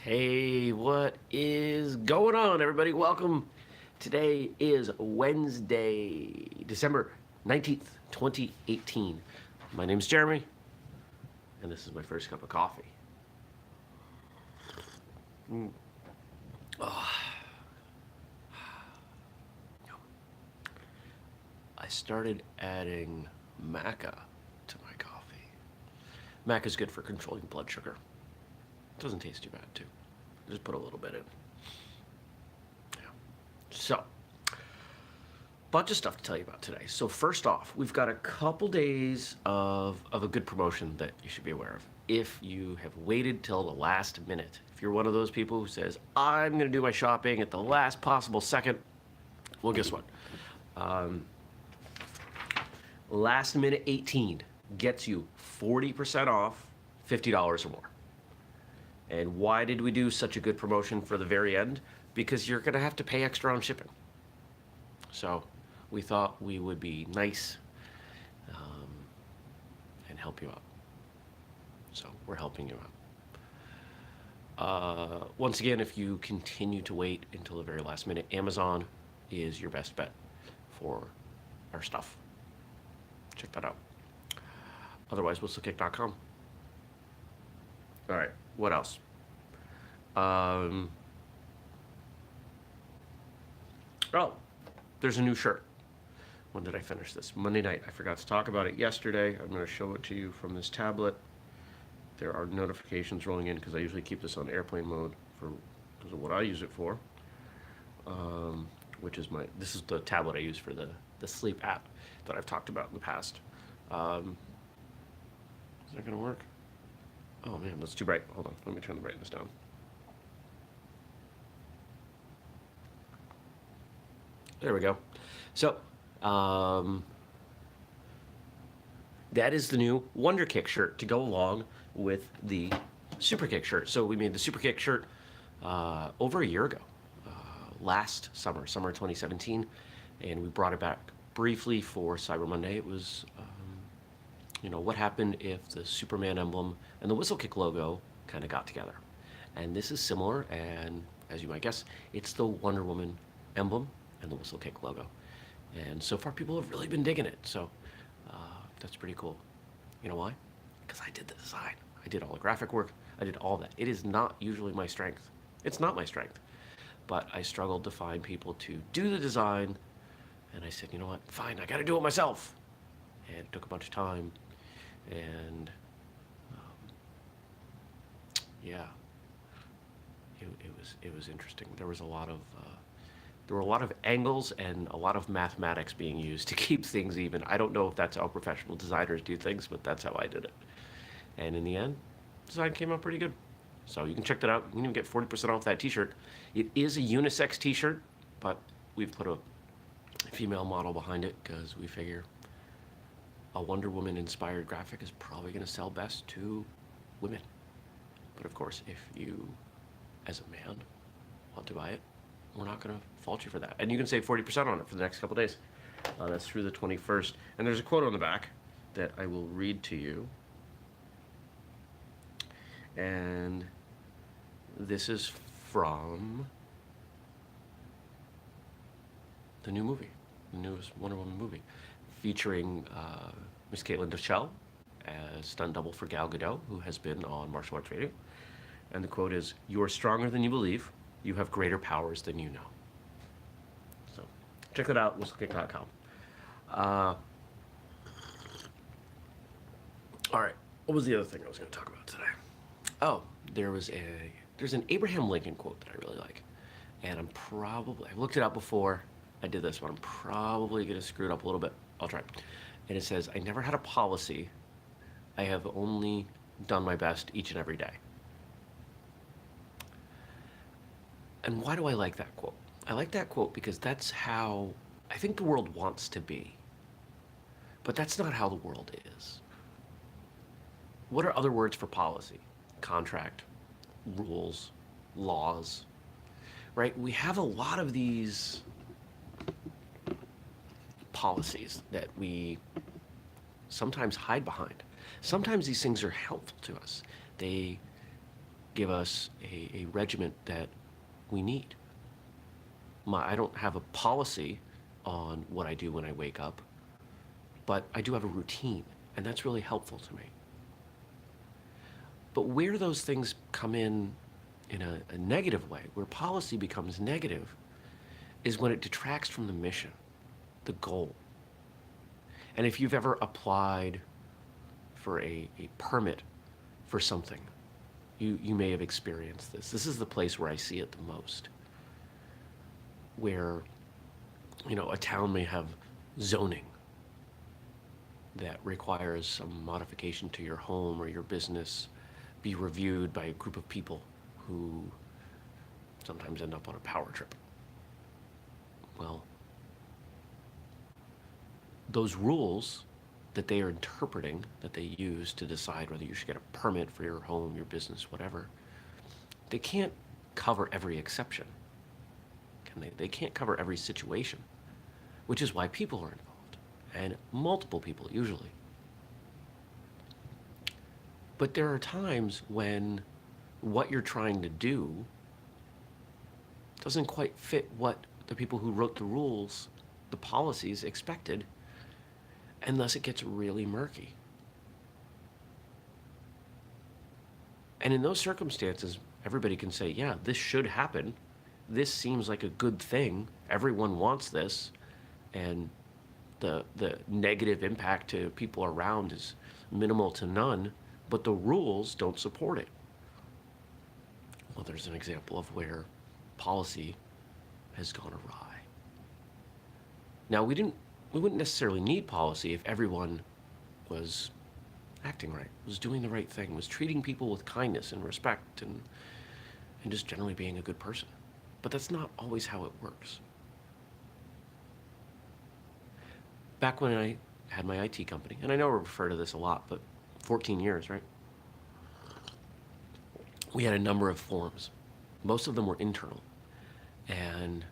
Hey, what is going on, everybody? Welcome. Today is Wednesday, December 19th, 2018. My name's Jeremy, and this is my first cup of coffee. I started adding maca to my coffee. Maca is good for controlling blood sugar. It doesn't taste too bad, too. Just put a little bit in. Yeah. So, bunch of stuff to tell you about today. So first off, we've got a couple days of a good promotion that you should be aware of. If you have waited till the last minute, if you're one of those people who says, I'm going to do my shopping at the last possible second, well, guess what? Last minute 18 gets you 40% off, $50 or more. And why did we do such a good promotion for the very end? Because you're going to have to pay extra on shipping. So we thought we would be nice and help you out. So we're helping you out. Once again, if you continue to wait until the very last minute, Amazon is your best bet for our stuff. Check that out. Otherwise, whistlekick.com. All right, what else? Oh, there's a new shirt. When did I finish this? Monday night. I forgot to talk about it yesterday. I'm going to show it to you from this tablet. There are notifications rolling in because I usually keep this on airplane mode because of what I use it for. Which is this is the tablet I use for the sleep app that I've talked about in the past. Is that going to work? Oh man, that's too bright. Hold on, let me turn the brightness down. There we go. So, that is the new Wonder Kick shirt to go along with the Super Kick shirt. So we made the Super Kick shirt over a year ago, last summer 2017, and we brought it back briefly for Cyber Monday. It was, what happened if the Superman emblem and the whistlekick logo kind of got together. And this is similar, and as you might guess, it's the Wonder Woman emblem and the whistlekick logo. And so far, people have really been digging it. So that's pretty cool. You know why? Because I did the design. I did all the graphic work. I did all that. It is not usually my strength. It's not my strength. But I struggled to find people to do the design. And I said, you know what? Fine, I got to do it myself. And it took a bunch of time. And yeah, it was interesting. There were a lot of angles and a lot of mathematics being used to keep things even. I don't know if that's how professional designers do things, but that's how I did it. And in the end, the design came out pretty good. So you can check that out. You can even get 40% off that t-shirt. It is a unisex t-shirt, but we've put a female model behind it because we figure a Wonder Woman inspired graphic is probably going to sell best to women. But of course, if you, as a man, want to buy it, we're not going to fault you for that. And you can save 40% on it for the next couple days. That's through the 21st. And there's a quote on the back that I will read to you. And this is from the new movie, the newest Wonder Woman movie, featuring Miss Caitlin Duchelle as stunt double for Gal Gadot, who has been on Martial Arts Radio. And the quote is, "You are stronger than you believe. You have greater powers than you know." So check that out, whistlekick.com. All right, what was the other thing I was going to talk about today? Oh, there's an Abraham Lincoln quote that I really like. And I've looked it up before I did this, but I'm probably going to screw it up a little bit. I'll try. And it says, "I never had a policy. I have only done my best each and every day." And why do I like that quote? I like that quote because that's how I think the world wants to be. But that's not how the world is. What are other words for policy? Contract, rules, laws, right? We have a lot of these policies that we sometimes hide behind. Sometimes these things are helpful to us. They give us a regiment that we need. I don't have a policy on what I do when I wake up, but I do have a routine, and that's really helpful to me. But where those things come in a negative way, where policy becomes negative, is when it detracts from the mission, the goal. And if you've ever applied for a permit for something, you may have experienced this. This is the place where I see it the most, where a town may have zoning that requires some modification to your home or your business be reviewed by a group of people who sometimes end up on a power trip. Well, those rules that they are interpreting, that they use to decide whether you should get a permit for your home, your business, whatever, they can't cover every exception. Can they? They can't cover every situation, which is why people are involved, and multiple people usually. But there are times when what you're trying to do doesn't quite fit what the people who wrote the rules, the policies, expected, and thus it gets really murky. And in those circumstances, everybody can say, yeah, this should happen. This seems like a good thing. Everyone wants this. And the negative impact to people around is minimal to none, but the rules don't support it. Well, there's an example of where policy has gone awry. Now, we wouldn't necessarily need policy if everyone was acting right, was doing the right thing, was treating people with kindness and respect and just generally being a good person. But that's not always how it works. Back when I had my IT company, and I know we refer to this a lot, but 14 years, right? We had a number of forums. Most of them were internal. And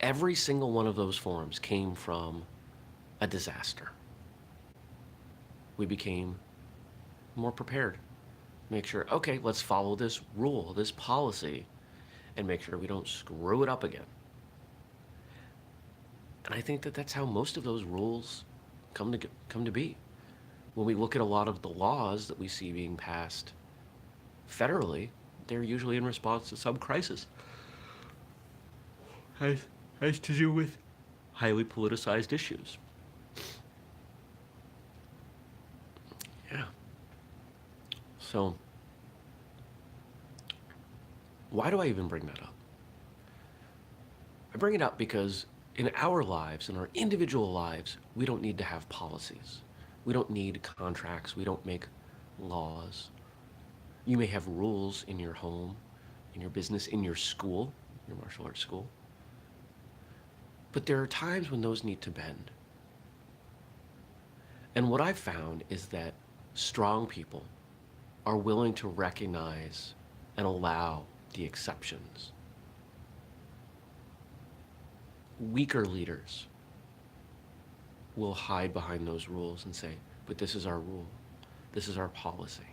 every single one of those forums came from a disaster. We became more prepared. Make sure, okay, let's follow this rule, this policy, and make sure we don't screw it up again. And I think that that's how most of those rules come to be. When we look at a lot of the laws that we see being passed federally, they're usually in response to some crisis. Has to do with highly politicized issues. Yeah. So, why do I even bring that up? I bring it up because in our lives, in our individual lives, we don't need to have policies. We don't need contracts. We don't make laws. You may have rules in your home, in your business, in your school, your martial arts school. But there are times when those need to bend. And what I've found is that strong people are willing to recognize and allow the exceptions. Weaker leaders will hide behind those rules and say, but this is our rule. This is our policy.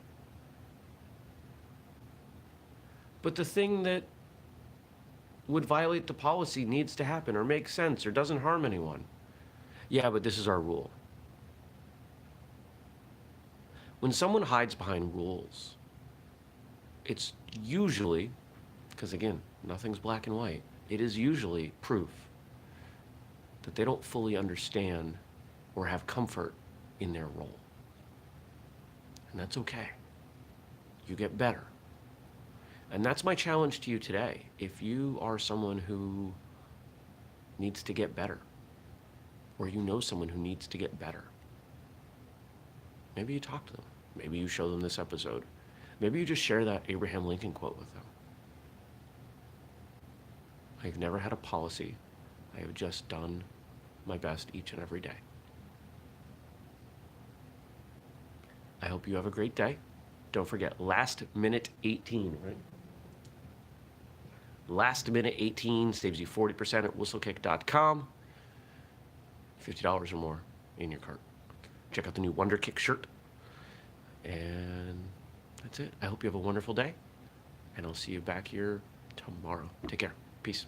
But the thing that would violate the policy needs to happen or make sense or doesn't harm anyone. Yeah, but this is our rule. When someone hides behind rules, it's usually, because again, nothing's black and white, it is usually proof that they don't fully understand or have comfort in their role. And that's okay. You get better. And that's my challenge to you today. If you are someone who needs to get better, or you know someone who needs to get better, maybe you talk to them. Maybe you show them this episode. Maybe you just share that Abraham Lincoln quote with them. I've never had a policy. I have just done my best each and every day. I hope you have a great day. Don't forget, last minute 18, right? Last minute 18 saves you 40% at whistlekick.com. $50 or more in your cart. Check out the new Wonder Kick shirt. And that's it. I hope you have a wonderful day. and I'll see you back here tomorrow. Take care. Peace.